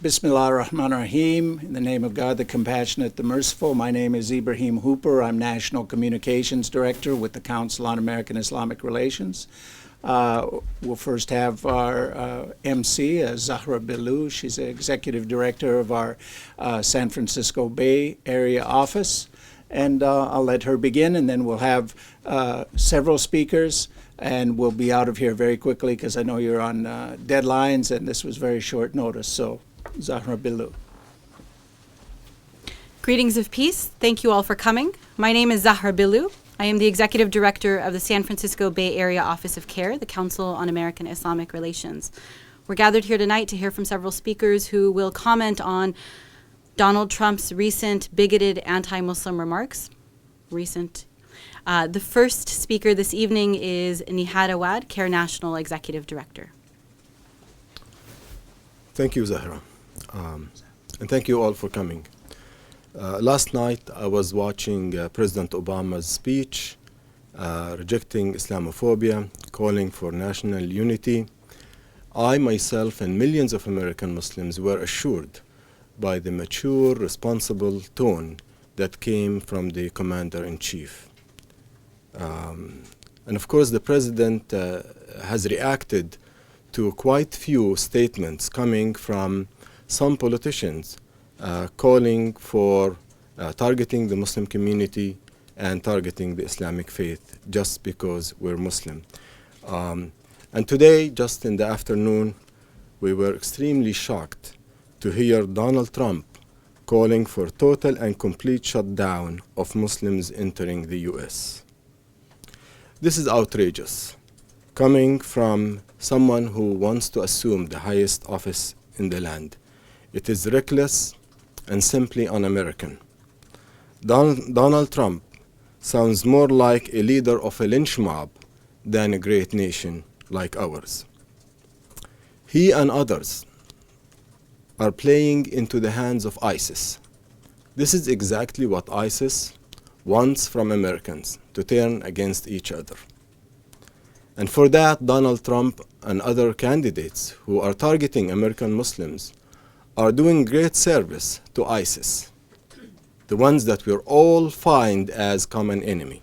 Bismillah ar-Rahman ar-Rahim. In the name of God, the Compassionate, the Merciful. My name is Ibrahim Hooper. I'm National Communications Director with the Council on American Islamic Relations. We'll first have our MC, Zahra Billoo. She's the Executive Director of our San Francisco Bay Area office. And I'll let her begin, and then we'll have several speakers. And we'll be out of here very quickly because I know you're on deadlines, and this was very short notice. So, Zahra Billoo. Greetings of peace. Thank you all for coming. My name is Zahra Billoo. I am the Executive Director of the San Francisco Bay Area Office of CAIR, the Council on American Islamic Relations. We're gathered here tonight to hear from several speakers who will comment on Donald Trump's recent bigoted anti-Muslim remarks. The first speaker this evening is Nihad Awad, CAIR National Executive Director. Thank you, Zahra. And thank you all for coming. Last night I was watching President Obama's speech rejecting Islamophobia, calling for national unity. I myself and millions of American Muslims were assured by the mature, responsible tone that came from the Commander-in-Chief. And of course, the President has reacted to quite few statements coming from some politicians calling for targeting the Muslim community and targeting the Islamic faith just because we're Muslim. And today, just in the afternoon, we were extremely shocked to hear Donald Trump calling for total and complete shutdown of Muslims entering the U.S. This is outrageous, coming from someone who wants to assume the highest office in the land. It is reckless and simply un-American. Donald Trump sounds more like a leader of a lynch mob than a great nation like ours. He and others are playing into the hands of ISIS. This is exactly what ISIS wants from Americans, to turn against each other. And for that, Donald Trump and other candidates who are targeting American Muslims are doing great service to ISIS, the ones that we're all find as common enemy.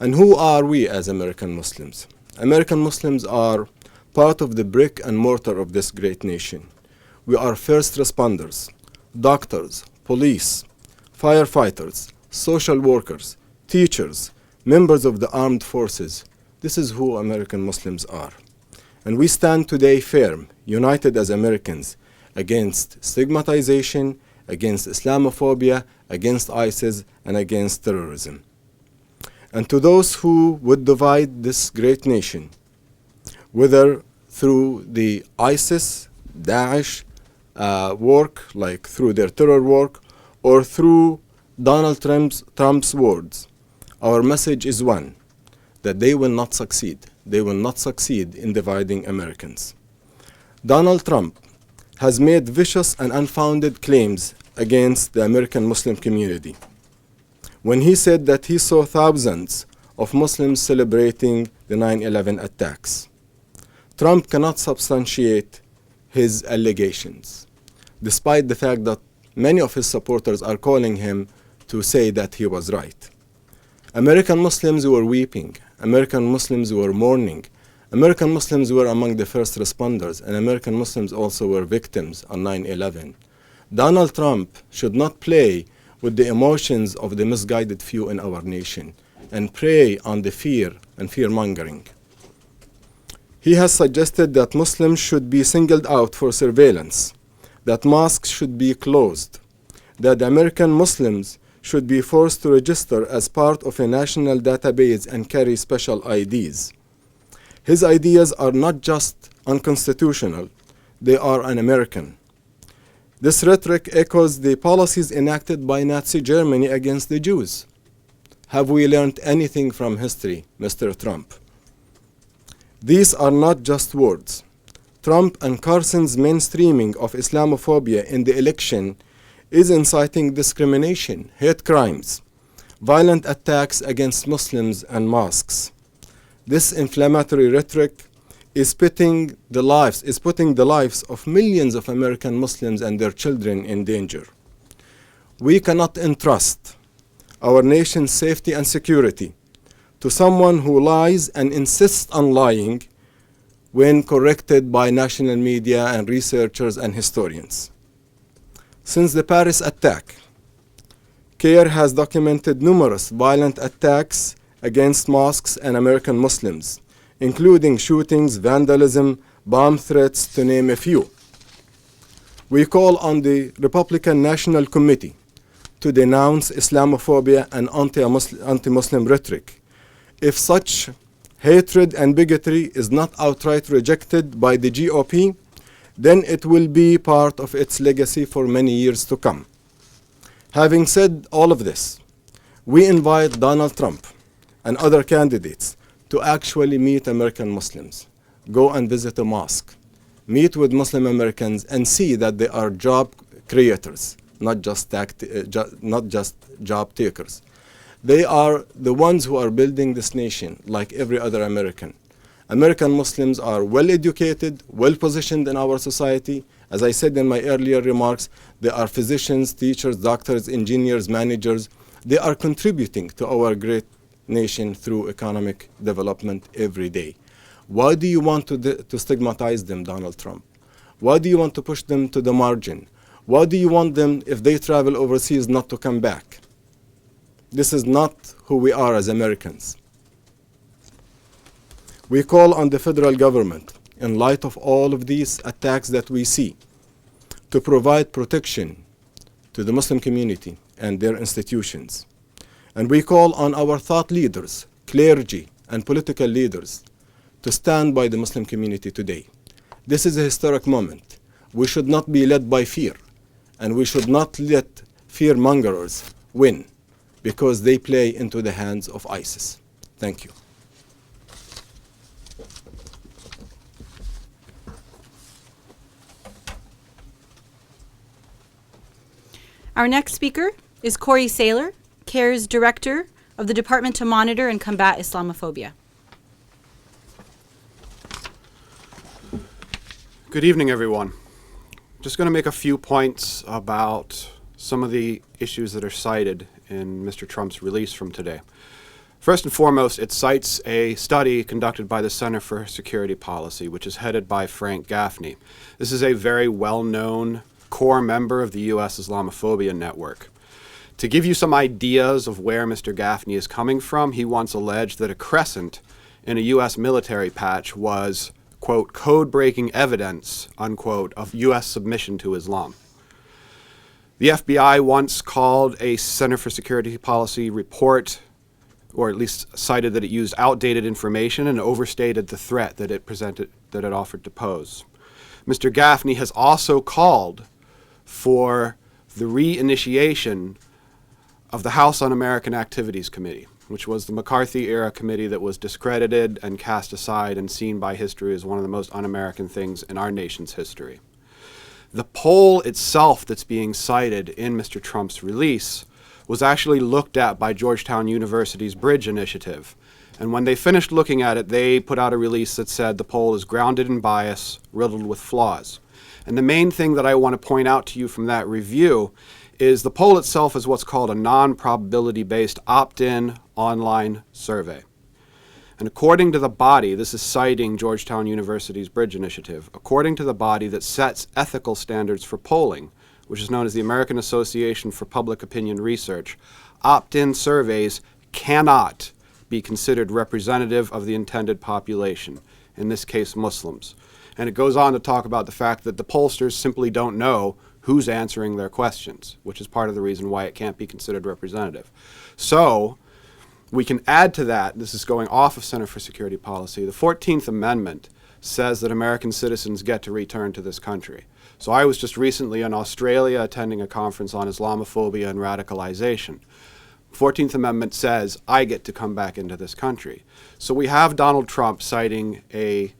And who are we as American Muslims? American Muslims are part of the brick and mortar of this great nation. We are first responders, doctors, police, firefighters, social workers, teachers, members of the armed forces. This is who American Muslims are. And we stand today firm, united as Americans, against stigmatization, against Islamophobia, against ISIS, and against terrorism. And to those who would divide this great nation, whether through the ISIS, Daesh work, like through their terror work, or through Donald Trump's words, our message is one, that they will not succeed. They will not succeed in dividing Americans. Donald Trump has made vicious and unfounded claims against the American Muslim community when he said that he saw thousands of Muslims celebrating the 9/11 attacks. Trump cannot substantiate his allegations, despite the fact that many of his supporters are calling him to say that he was right. American Muslims were weeping. American Muslims were mourning. American Muslims were among the first responders, and American Muslims also were victims on 9/11. Donald Trump should not play with the emotions of the misguided few in our nation and prey on the fear and fear-mongering. He has suggested that Muslims should be singled out for surveillance, that mosques should be closed, that American Muslims should be forced to register as part of a national database and carry special IDs. His ideas are not just unconstitutional, they are un-American. This rhetoric echoes the policies enacted by Nazi Germany against the Jews. Have we learned anything from history, Mr. Trump? These are not just words. Trump and Carson's mainstreaming of Islamophobia in the election is inciting discrimination, hate crimes, violent attacks against Muslims and mosques. This inflammatory rhetoric is putting the lives of millions of American Muslims and their children in danger. We cannot entrust our nation's safety and security to someone who lies and insists on lying when corrected by national media and researchers and historians. Since the Paris attack, CAIR has documented numerous violent attacks against mosques and American Muslims, including shootings, vandalism, bomb threats, to name a few. We call on the Republican National Committee to denounce Islamophobia and anti-Muslim rhetoric. If such hatred and bigotry is not outright rejected by the GOP, then it will be part of its legacy for many years to come. Having said all of this, we invite Donald Trump and other candidates to actually meet American Muslims. Go and visit a mosque. Meet with Muslim Americans and see that they are job creators, not just job takers. They are the ones who are building this nation like every other American. American Muslims are well educated, well positioned in our society. As I said in my earlier remarks, they are physicians, teachers, doctors, engineers, managers. They are contributing to our great nation through economic development every day. Why do you want to stigmatize them, Donald Trump? Why do you want to push them to the margin? Why do you want them, if they travel overseas, not to come back? This is not who we are as Americans. We call on the federal government, in light of all of these attacks that we see, to provide protection to the Muslim community and their institutions. And we call on our thought leaders, clergy, and political leaders to stand by the Muslim community today. This is a historic moment. We should not be led by fear, and we should not let fear-mongers win, because they play into the hands of ISIS. Thank you. Our next speaker is Corey Saylor, CAIR's Director of the Department to Monitor and Combat Islamophobia. Good evening, everyone. Just going to make a few points about some of the issues that are cited in Mr. Trump's release from today. First and foremost, it cites a study conducted by the Center for Security Policy, which is headed by Frank Gaffney. This is a very well-known core member of the U.S. Islamophobia network. To give you some ideas of where Mr. Gaffney is coming from, he once alleged that a crescent in a U.S. military patch was, quote, code-breaking evidence, unquote, of U.S. submission to Islam. The FBI once called a Center for Security Policy report, or at least cited that it used outdated information and overstated the threat that it offered to pose. Mr. Gaffney has also called for the reinitiation of the House Un-American Activities Committee, which was the McCarthy-era committee that was discredited and cast aside and seen by history as one of the most un-American things in our nation's history. The poll itself that's being cited in Mr. Trump's release was actually looked at by Georgetown University's Bridge Initiative. And when they finished looking at it, they put out a release that said the poll is grounded in bias, riddled with flaws. And the main thing that I want to point out to you from that review is the poll itself is what's called a non-probability-based opt-in online survey. And according to the body, this is citing Georgetown University's Bridge Initiative, according to the body that sets ethical standards for polling, which is known as the American Association for Public Opinion Research, opt-in surveys cannot be considered representative of the intended population, in this case Muslims. And it goes on to talk about the fact that the pollsters simply don't know who's answering their questions, which is part of the reason why it can't be considered representative. So we can add to that, this is going off of Center for Security Policy, the 14th Amendment says that American citizens get to return to this country. So I was just recently in Australia attending a conference on Islamophobia and radicalization. 14th Amendment says I get to come back into this country. So we have Donald Trump citing a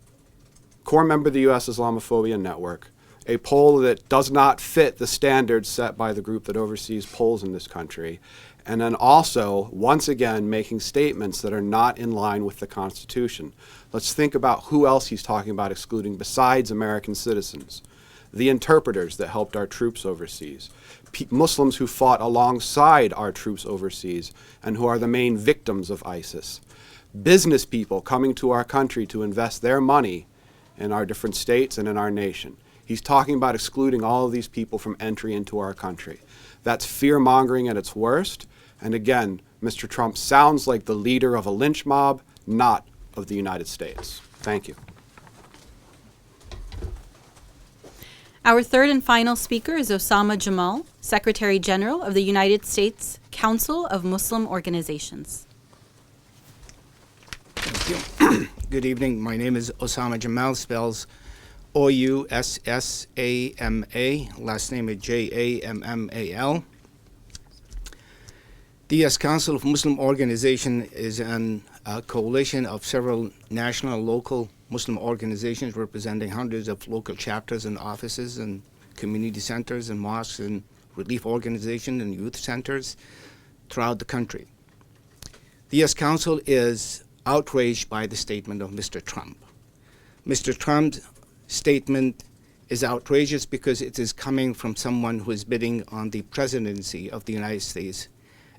core member of the U.S. Islamophobia network, a poll that does not fit the standards set by the group that oversees polls in this country, and then also, once again, making statements that are not in line with the Constitution. Let's think about who else he's talking about excluding besides American citizens. The interpreters that helped our troops overseas, Muslims who fought alongside our troops overseas and who are the main victims of ISIS, business people coming to our country to invest their money in our different states and in our nation. He's talking about excluding all of these people from entry into our country. That's fear-mongering at its worst. And again, Mr. Trump sounds like the leader of a lynch mob, not of the United States. Thank you. Our third and final speaker is Osama Jamal, Secretary General of the United States Council of Muslim Organizations. Thank you. Good evening. My name is Osama Jamal, spells O-U-S-S-A-M-A. Last name is J-A-M-M-A-L. The U.S. Council of Muslim Organizations is a coalition of several national and local Muslim organizations representing hundreds of local chapters and offices and community centers and mosques and relief organizations and youth centers throughout the country. The U.S. Council is outraged by the statement of Mr. Trump. Mr. Trump's statement is outrageous because it is coming from someone who is bidding on the presidency of the United States,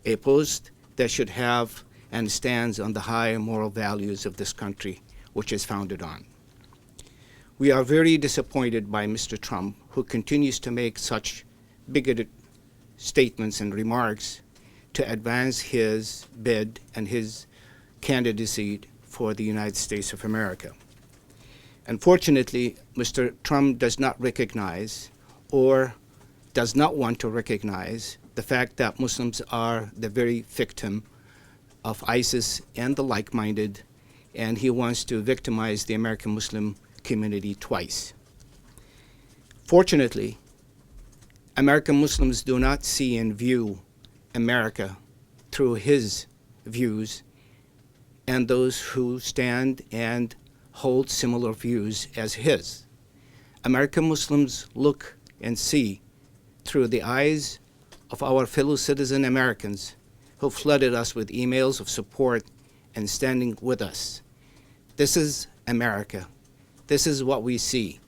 a post that should have and stands on the high moral values of this country, which is founded on. We are very disappointed by Mr. Trump, who continues to make such bigoted statements and remarks to advance his bid and his candidacy for the United States of America. Unfortunately, Mr. Trump does not recognize or does not want to recognize the fact that Muslims are the very victim of ISIS and the like-minded, and he wants to victimize the American Muslim community twice. Fortunately, American Muslims do not see and view America through his views, and those who stand and hold similar views as his. American Muslims look and see through the eyes of our fellow citizen Americans who flooded us with emails of support and standing with us. This is America. This is what we see.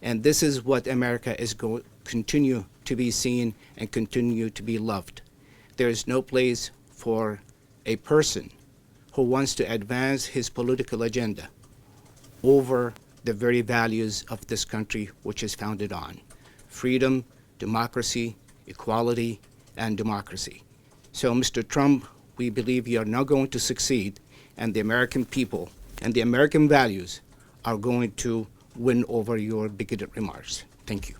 And this is what America is going to continue to be seen and continue to be loved. There is no place for a person who wants to advance his political agenda over the very values of this country, which is founded on freedom, democracy, equality, and democracy. So, Mr. Trump, we believe you are not going to succeed, and the American people and the American values are going to win over your bigoted remarks. Thank you.